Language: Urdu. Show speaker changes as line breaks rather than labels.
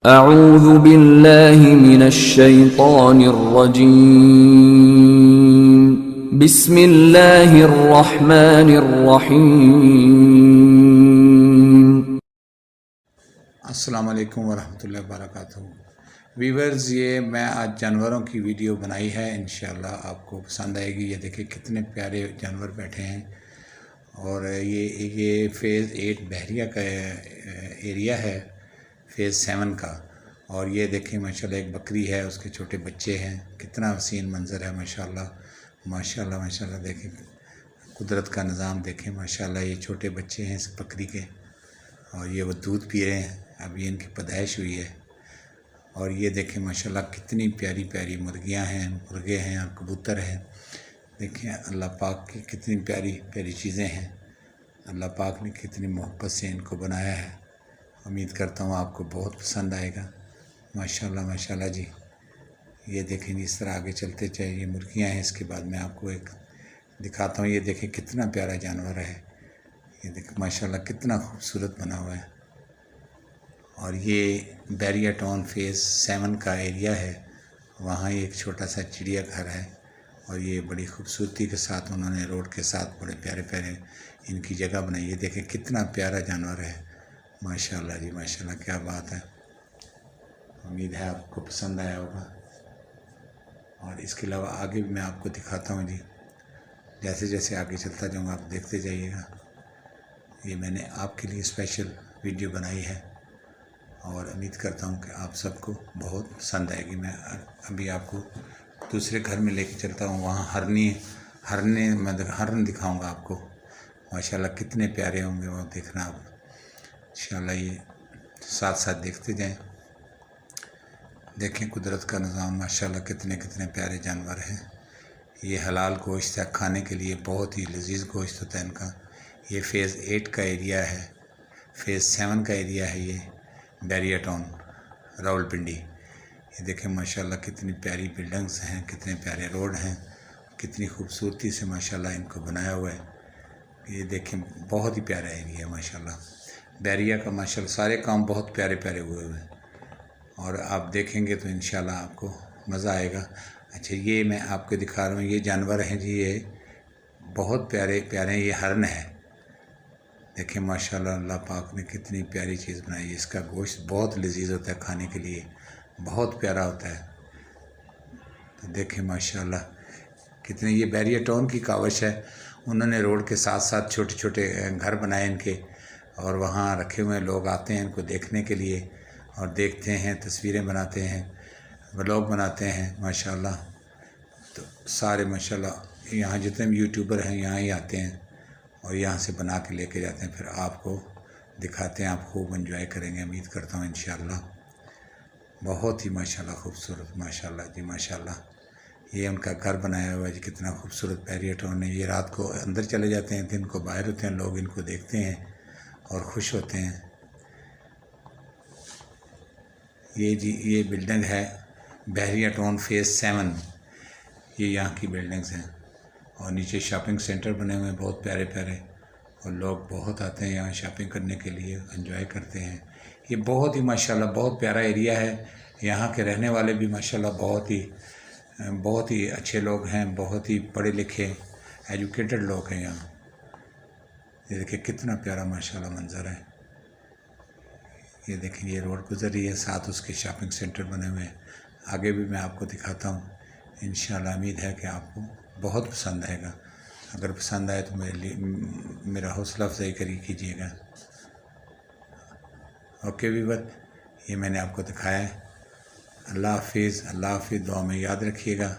اعوذ باللہ من الشیطان الرجیم بسم اللہ الرحمن الرحیم۔
السلام علیکم ورحمۃ اللہ وبرکاتہ۔ ویورز، یہ میں آج جانوروں کی ویڈیو بنائی ہے، انشاءاللہ آپ کو پسند آئے گی۔ یہ دیکھیں کتنے پیارے جانور بیٹھے ہیں، اور یہ فیز 8 بحریہ کا ایریا ہے، فیز 7 کا۔ اور یہ دیکھیں ماشاءاللہ ایک بکری ہے، اس کے چھوٹے بچے ہیں، کتنا حسین منظر ہے ماشاءاللہ ماشاءاللہ ماشاءاللہ۔ دیکھیں قدرت کا نظام، دیکھیں ماشاءاللہ یہ چھوٹے بچے ہیں اس بکری کے، اور یہ وہ دودھ پی رہے ہیں، ابھی ان کی پیدائش ہوئی ہے۔ اور یہ دیکھیں ماشاءاللہ کتنی پیاری پیاری مرغیاں ہیں، مرغے ہیں اور کبوتر ہیں۔ دیکھیں اللہ پاک کی کتنی پیاری پیاری چیزیں ہیں، اللہ پاک نے کتنی محبت سے ان کو بنایا ہے۔ امید کرتا ہوں آپ کو بہت پسند آئے گا ماشاءاللہ ماشاءاللہ جی۔ یہ دیکھیں اس طرح آگے چلتے چاہیے، یہ مرغیاں ہیں، اس کے بعد میں آپ کو ایک دکھاتا ہوں۔ یہ دیکھیں کتنا پیارا جانور ہے، یہ دیکھیں ماشاءاللہ کتنا خوبصورت بنا ہوا ہے۔ اور یہ بیریا ٹاؤن فیز 7 کا ایریا ہے، وہاں ایک چھوٹا سا چڑیا گھر ہے، اور یہ بڑی خوبصورتی کے ساتھ انہوں نے روڈ کے ساتھ بڑے پیارے پیارے ان کی جگہ بنائی ہے۔ دیکھیں کتنا پیارا جانور ہے ماشاءاللہ جی ماشاءاللہ، کیا بات ہے۔ امید ہے آپ کو پسند آیا ہوگا۔ اور اس کے علاوہ آگے بھی میں آپ کو دکھاتا ہوں جی، جیسے جیسے آگے چلتا جاؤں گا آپ دیکھتے جائیے گا۔ یہ میں نے آپ کے لیے اسپیشل ویڈیو بنائی ہے، اور امید کرتا ہوں کہ آپ سب کو بہت پسند آئے گی۔ میں ابھی آپ کو دوسرے گھر میں لے کے چلتا ہوں، وہاں ہرن دکھاؤں گا آپ کو ماشاءاللہ، کتنے پیارے ہوں گے وہ، دیکھنا آپ انشاءاللہ۔ یہ ساتھ ساتھ دیکھتے جائیں، دیکھیں قدرت کا نظام ماشاءاللہ، کتنے کتنے پیارے جانور ہیں۔ یہ حلال گوشت ہے، کھانے کے لیے بہت ہی لذیذ گوشت ہوتا ہے ان کا۔ یہ فیز 8 کا ایریا ہے، فیز 7 کا ایریا ہے یہ بیریا ٹاؤن راولپنڈی۔ یہ دیکھیں ماشاءاللہ کتنی پیاری بلڈنگز ہیں، کتنے پیارے روڈ ہیں، کتنی خوبصورتی سے ماشاءاللہ ان کو بنایا ہوا ہے۔ یہ دیکھیں بہت ہی پیارا ایریا ہے ماشاءاللہ بیریا کا، ماشاءاللہ سارے کام بہت پیارے پیارے ہوئے ہوئے ہیں، اور آپ دیکھیں گے تو انشاءاللہ آپ کو مزہ آئے گا۔ اچھا، یہ میں آپ کو دکھا رہا ہوں، یہ جانور ہیں جی، یہ بہت پیارے پیارے ہیں۔ یہ ہرن ہے، دیکھیں ماشاءاللہ اللہ پاک نے کتنی پیاری چیز بنائی ہے۔ اس کا گوشت بہت لذیذ ہوتا ہے، کھانے کے لیے بہت پیارا ہوتا ہے۔ تو دیکھیں ماشاءاللہ کتنے، یہ بیریا ٹاؤن کی کاوش ہے، انہوں نے روڈ کے ساتھ ساتھ چھوٹے چھوٹے گھر بنائے ان کے، اور وہاں رکھے ہوئے لوگ آتے ہیں ان کو دیکھنے کے لیے، اور دیکھتے ہیں، تصویریں بناتے ہیں، ولاگ بناتے ہیں ماشاءاللہ۔ تو سارے ماشاءاللہ یہاں جتنے بھی یوٹیوبر ہیں یہاں ہی آتے ہیں، اور یہاں سے بنا کے لے کے جاتے ہیں، پھر آپ کو دکھاتے ہیں، آپ خوب انجوائے کریں گے امید کرتا ہوں انشاءاللہ۔ بہت ہی ماشاءاللہ خوبصورت ماشاءاللہ جی ماشاءاللہ۔ یہ ان کا گھر بنایا ہوا ہے جی، کتنا خوبصورت بیریا ٹاؤن ہے۔ یہ رات کو اندر چلے جاتے ہیں، دن کو باہر ہوتے ہیں، لوگ ان کو دیکھتے ہیں اور خوش ہوتے ہیں۔ یہ جی یہ بلڈنگ ہے بحریہ ٹاؤن فیز 7، یہ یہاں کی بلڈنگز ہیں، اور نیچے شاپنگ سینٹر بنے ہوئے ہیں بہت پیارے پیارے، اور لوگ بہت آتے ہیں یہاں شاپنگ کرنے کے لیے، انجوائے کرتے ہیں۔ یہ بہت ہی ماشاءاللہ بہت پیارا ایریا ہے، یہاں کے رہنے والے بھی ماشاءاللہ بہت ہی اچھے لوگ ہیں، بہت ہی پڑھے لکھے ایجوکیٹڈ لوگ ہیں یہاں۔ یہ دیکھیں کتنا پیارا ماشاءاللہ منظر ہے۔ یہ دیکھیں یہ روڈ گزر رہی ہے، ساتھ اس کے شاپنگ سینٹر بنے ہوئے ہیں، آگے بھی میں آپ کو دکھاتا ہوں انشاءاللہ۔ امید ہے کہ آپ کو بہت پسند آئے گا، اگر پسند آئے تو میرا حوصلہ افزائی کیجیے گا۔ اوکے ویور، یہ میں نے آپ کو دکھایا ہے۔ اللہ حافظ، اللہ حافظ، دعا میں یاد رکھیے گا۔